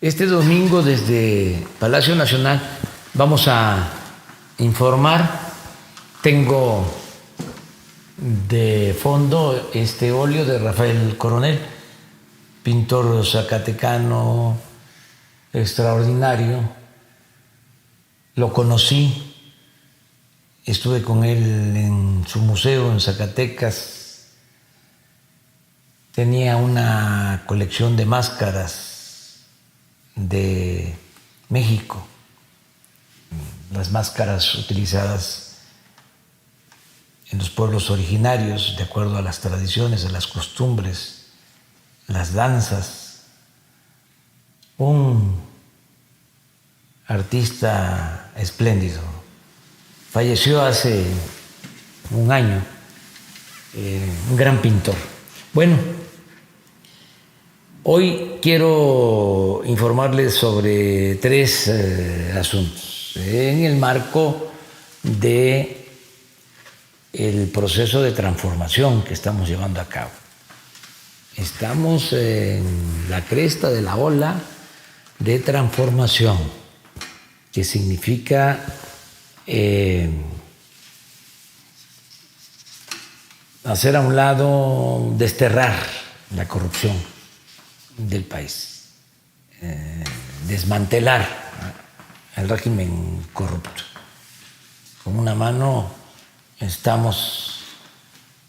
Este domingo desde Palacio Nacional vamos a informar. Tengo de fondo este óleo de Rafael Coronel, pintor zacatecano extraordinario. Lo conocí, estuve con él en su museo en Zacatecas. Tenía una colección de máscaras de México, las máscaras utilizadas en los pueblos originarios, de acuerdo a las tradiciones, a las costumbres, las danzas. Un artista espléndido. Falleció hace un año, un gran pintor. Bueno, hoy quiero informarles sobre tres asuntos en el marco de el proceso de transformación que estamos llevando a cabo. Estamos en la cresta de la ola de transformación, que significa hacer a un lado, desterrar la corrupción del país, desmantelar el régimen corrupto. Con una mano estamos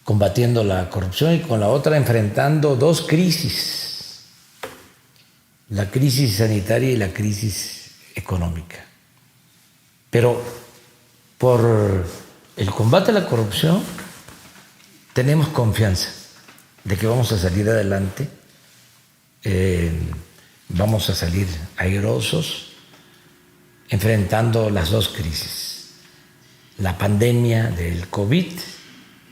combatiendo la corrupción y con la otra enfrentando dos crisis: la crisis sanitaria y la crisis económica. Pero por el combate a la corrupción tenemos confianza de que vamos a salir adelante, vamos a salir airosos enfrentando las dos crisis: la pandemia del COVID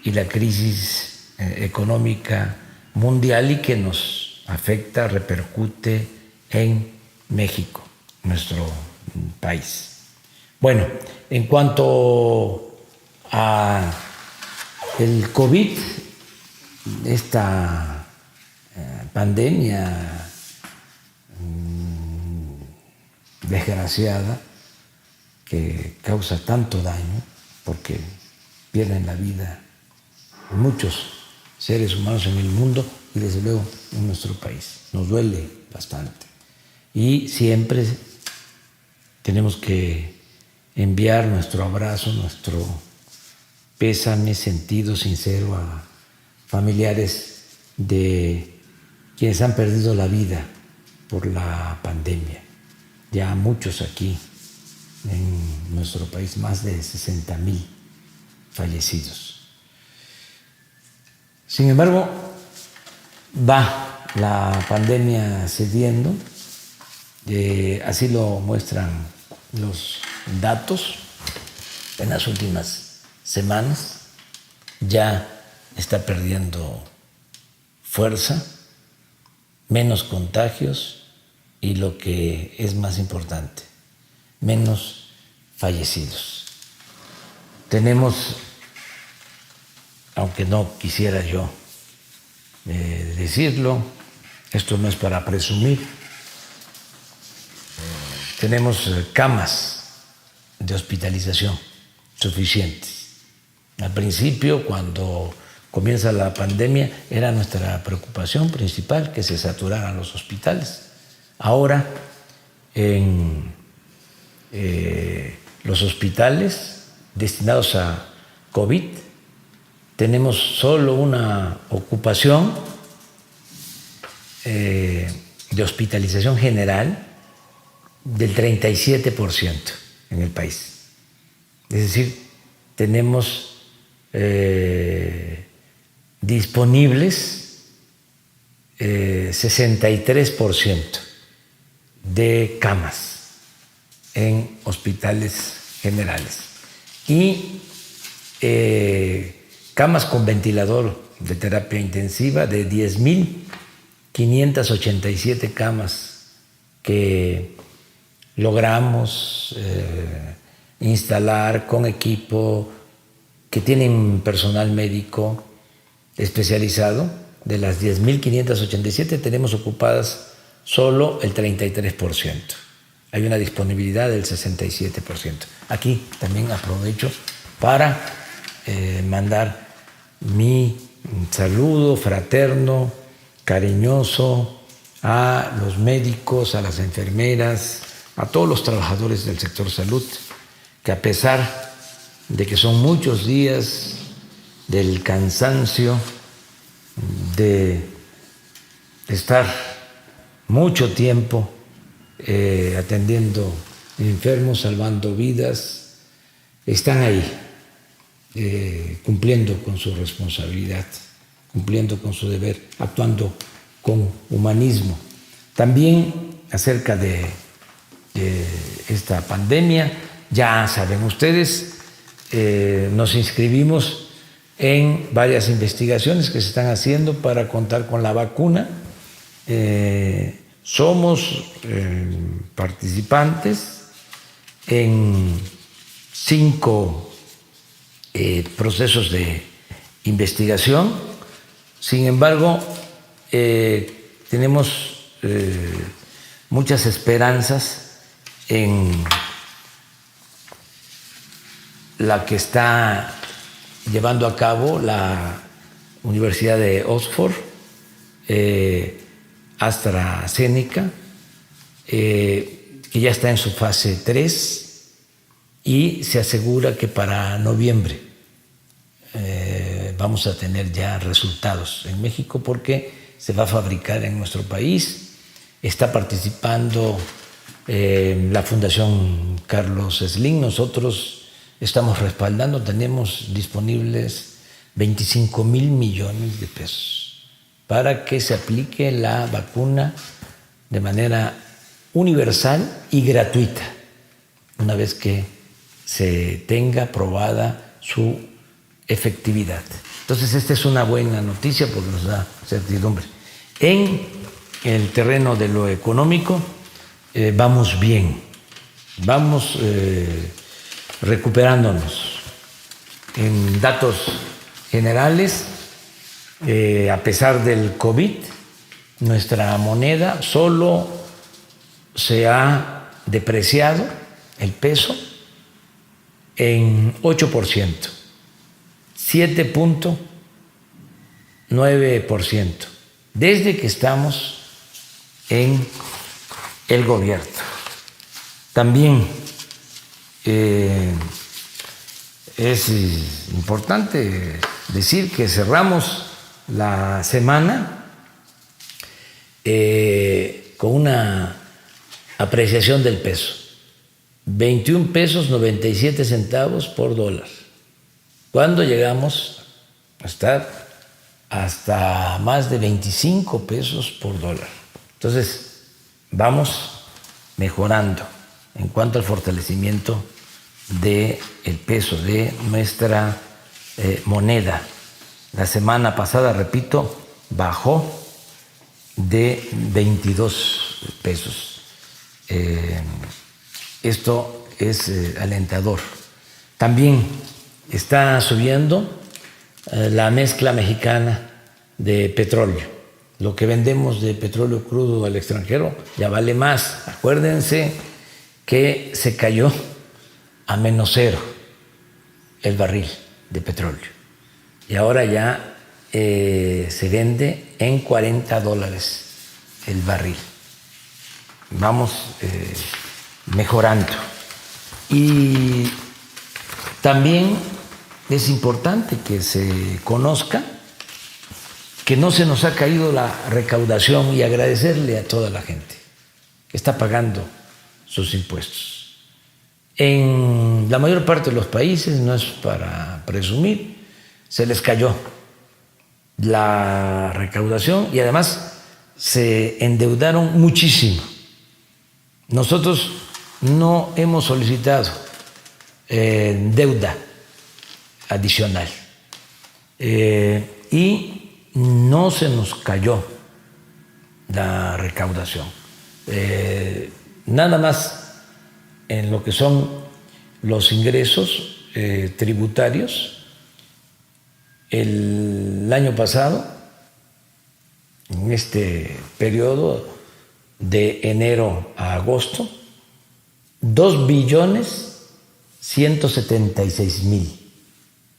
y la crisis económica mundial, y que nos afecta, repercute en México, nuestro país. Bueno, en cuanto a el COVID, esta pandemia desgraciada que causa tanto daño, porque pierden la vida muchos seres humanos en el mundo y desde luego en nuestro país. Nos duele bastante y siempre tenemos que enviar nuestro abrazo, nuestro pésame sentido sincero a familiares de quienes han perdido la vida por la pandemia. Ya muchos aquí en nuestro país, más de 60,000 fallecidos. Sin embargo, va la pandemia cediendo, así lo muestran los datos. En las últimas semanas ya está perdiendo fuerza, menos contagios y, lo que es más importante, menos fallecidos. Tenemos, aunque no quisiera yo decirlo, esto no es para presumir, tenemos camas de hospitalización suficientes. Al principio, cuando comienza la pandemia, era nuestra preocupación principal que se saturaran los hospitales. Ahora, en los hospitales destinados a COVID, tenemos solo una ocupación de hospitalización general del 37% en el país. Es decir, tenemos disponibles 63% de camas en hospitales generales y camas con ventilador de terapia intensiva de 10,587 camas que logramos instalar con equipo, que tienen personal médico especializado. De las 10,587 tenemos ocupadas solo el 33%. Hay una disponibilidad del 67%. Aquí también aprovecho para mandar mi saludo fraterno, cariñoso a los médicos, a las enfermeras, a todos los trabajadores del sector salud, que a pesar de que son muchos días del cansancio, de estar mucho tiempo atendiendo enfermos, salvando vidas, están ahí cumpliendo con su responsabilidad, cumpliendo con su deber, actuando con humanismo. También acerca de esta pandemia, ya saben ustedes, nos inscribimos en varias investigaciones que se están haciendo para contar con la vacuna. Somos participantes en 5 procesos de investigación. Sin embargo, tenemos muchas esperanzas en la que está llevando a cabo la Universidad de Oxford, AstraZeneca, que ya está en su fase 3 y se asegura que para noviembre vamos a tener ya resultados en México, porque se va a fabricar en nuestro país. Está participando la Fundación Carlos Slim. Nosotros estamos respaldando, tenemos disponibles 25,000 millones de pesos para que se aplique la vacuna de manera universal y gratuita, una vez que se tenga probada su efectividad. Entonces, esta es una buena noticia porque nos da certidumbre. En el terreno de lo económico, vamos bien, vamos recuperándonos. En datos generales, a pesar del COVID, nuestra moneda solo se ha depreciado, el peso, en 8%, 7.9%, desde que estamos en el gobierno. También es importante decir que cerramos la semana con una apreciación del peso, 21 pesos 97 centavos por dólar, cuando llegamos a estar hasta más de 25 pesos por dólar. Entonces, vamos mejorando en cuanto al fortalecimiento del peso de nuestra moneda. La semana pasada, repito, bajó de 22 pesos. Esto es alentador. También está subiendo la mezcla mexicana de petróleo. Lo que vendemos de petróleo crudo al extranjero ya vale más. Acuérdense que se cayó a -0 el barril de petróleo y ahora ya se vende en $40 el barril. Vamos mejorando. Y también es importante que se conozca que no se nos ha caído la recaudación, y agradecerle a toda la gente que está pagando sus impuestos. En la mayor parte de los países, no es para presumir, se les cayó la recaudación y además se endeudaron muchísimo. Nosotros no hemos solicitado deuda adicional y no se nos cayó la recaudación. Nada más en lo que son los ingresos tributarios. El año pasado, en este periodo, de enero a agosto, 2.176.000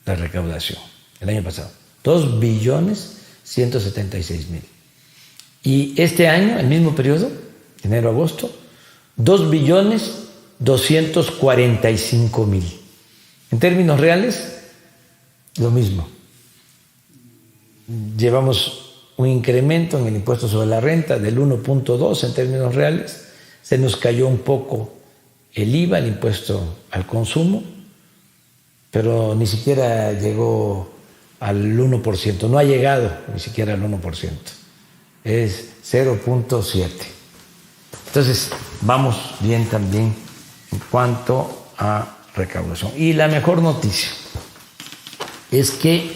la recaudación el año pasado. 2.176.000. Y este año, el mismo periodo, enero a agosto, 2.245.000. En términos reales, lo mismo. Llevamos un incremento en el impuesto sobre la renta del 1.2 en términos reales. Se nos cayó un poco el IVA, el impuesto al consumo, pero ni siquiera llegó al 1%. No ha llegado ni siquiera al 1%. Es 0.7. Entonces, vamos bien también en cuanto a recaudación. Y la mejor noticia es que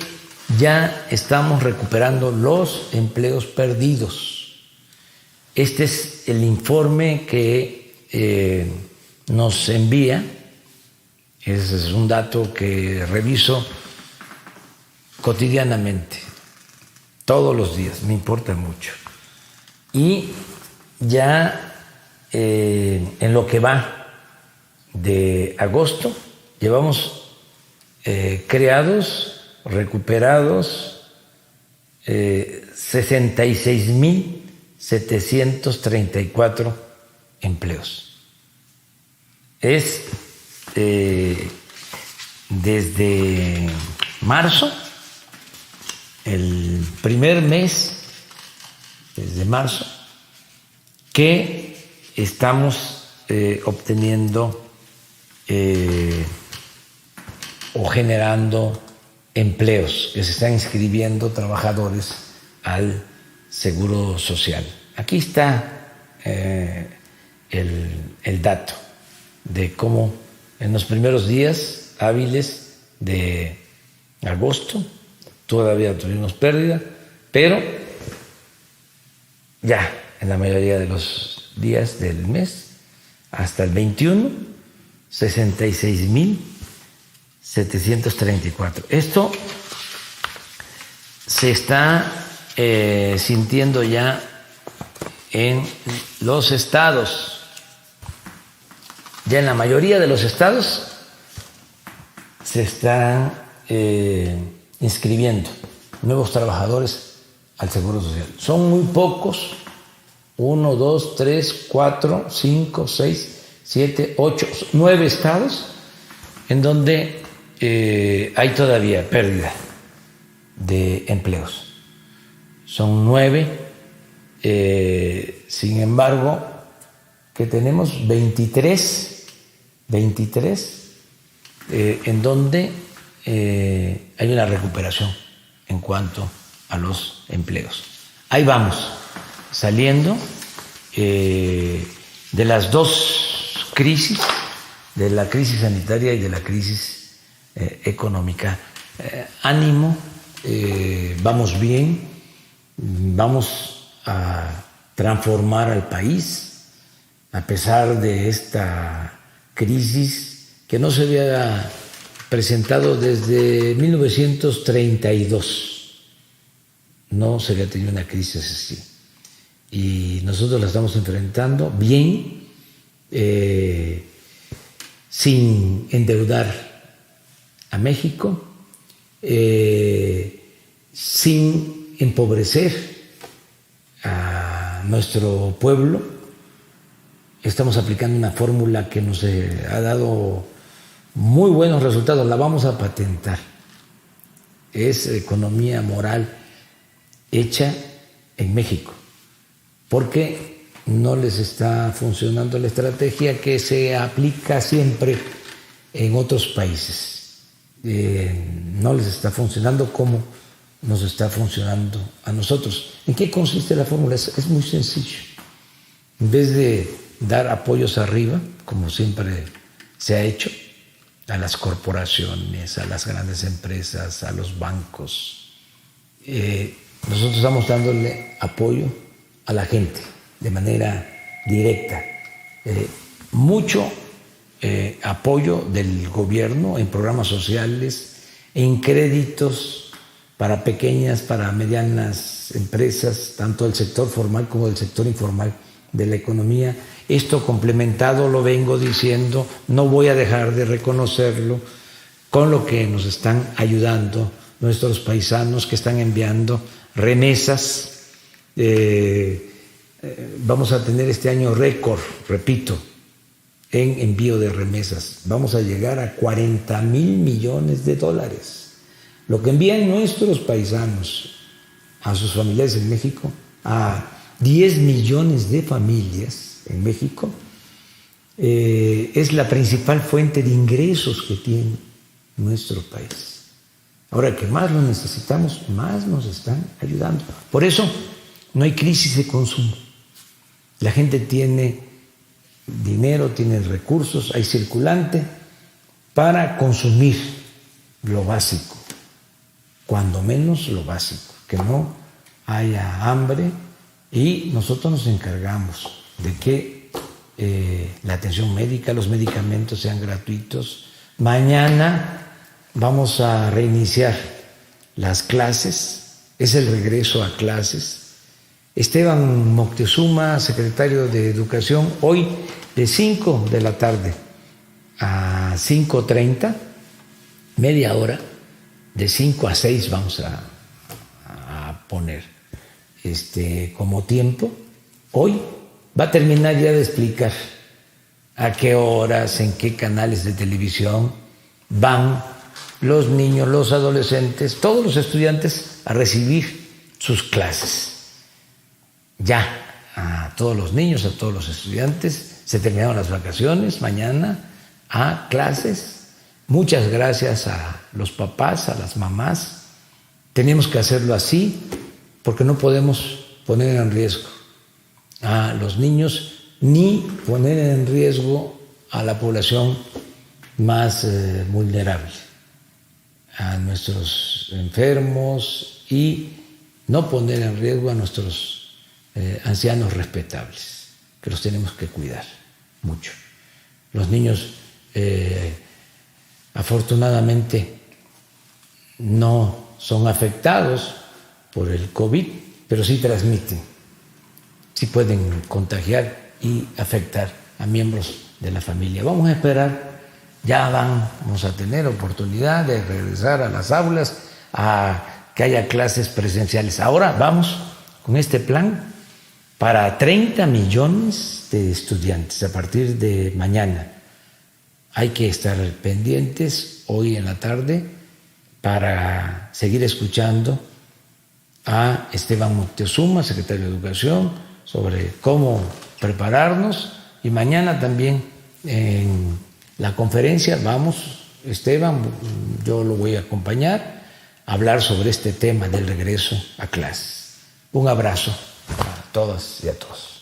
ya estamos recuperando los empleos perdidos. Este es el informe que nos envía. Ese es un dato que reviso cotidianamente, todos los días, me importa mucho. Y ya en lo que va de agosto, llevamos creados, recuperados 66.734 empleos. Es desde marzo, el primer mes, desde marzo, que estamos obteniendo o generando empleos, que se están inscribiendo trabajadores al Seguro Social. Aquí está el dato de cómo en los primeros días hábiles de agosto todavía tuvimos pérdida, pero ya en la mayoría de los días del mes, hasta el 21, 66.734. Esto se está sintiendo ya en los estados. Ya en la mayoría de los estados se están inscribiendo nuevos trabajadores al Seguro Social. Son muy pocos, 1, 2, 3, 4, 5, 6, 7, 8, 9 estados en donde hay todavía pérdida de empleos. Son 9, sin embargo, que tenemos 23 en donde hay una recuperación en cuanto a los empleos. Ahí vamos, saliendo de las dos crisis, de la crisis sanitaria y de la crisis económica. Ánimo, vamos bien, vamos a transformar al país a pesar de esta crisis que no se había presentado desde 1932. No se había tenido una crisis así. Y nosotros la estamos enfrentando bien, sin endeudar a México, sin empobrecer a nuestro pueblo. Estamos aplicando una fórmula que nos ha dado muy buenos resultados, la vamos a patentar. Es economía moral hecha en México, porque no les está funcionando la estrategia que se aplica siempre en otros países. No les está funcionando como nos está funcionando a nosotros. ¿En qué consiste la fórmula? Es muy sencillo. En vez de dar apoyos arriba, como siempre se ha hecho, a las corporaciones, a las grandes empresas, a los bancos, nosotros estamos dándole apoyo a la gente de manera directa. Mucho apoyo del gobierno en programas sociales, en créditos para pequeñas, para medianas empresas, tanto del sector formal como del sector informal, de la economía. Esto complementado, lo vengo diciendo, no voy a dejar de reconocerlo, con lo que nos están ayudando nuestros paisanos que están enviando remesas. Vamos a tener este año récord, repito, en envío de remesas. Vamos a llegar a 40,000 millones de dólares. Lo que envían nuestros paisanos a sus familiares en México, a 10 millones de familias en México, es la principal fuente de ingresos que tiene nuestro país. Ahora que más lo necesitamos, más nos están ayudando. Por eso no hay crisis de consumo. La gente tiene dinero, tiene recursos, hay circulante para consumir lo básico, cuando menos lo básico, que no haya hambre, y nosotros nos encargamos de que la atención médica, los medicamentos sean gratuitos. Mañana vamos a reiniciar las clases, es el regreso a clases. Esteban Moctezuma, secretario de Educación, hoy de 5 de la tarde a 5:30, media hora, de 5 a 6 vamos a poner como tiempo. Hoy va a terminar ya de explicar a qué horas, en qué canales de televisión van los niños, los adolescentes, todos los estudiantes a recibir sus clases. Ya a todos los niños, a todos los estudiantes, se terminaron las vacaciones, mañana a clases. Muchas gracias a los papás, a las mamás. Tenemos que hacerlo así porque no podemos poner en riesgo a los niños ni poner en riesgo a la población más vulnerable, a nuestros enfermos, y no poner en riesgo a nuestros ancianos respetables, que los tenemos que cuidar mucho. Los niños afortunadamente no son afectados por el COVID, pero sí transmiten, sí pueden contagiar y afectar a miembros de la familia. Vamos a esperar, ya vamos a tener oportunidad de regresar a las aulas, a que haya clases presenciales. Ahora vamos con este plan para 30 millones de estudiantes a partir de mañana. Hay que estar pendientes hoy en la tarde para seguir escuchando a Esteban Moctezuma, secretario de Educación, sobre cómo prepararnos, y mañana también en la conferencia vamos, Esteban, yo lo voy a acompañar, a hablar sobre este tema del regreso a clases. Un abrazo a todas y a todos.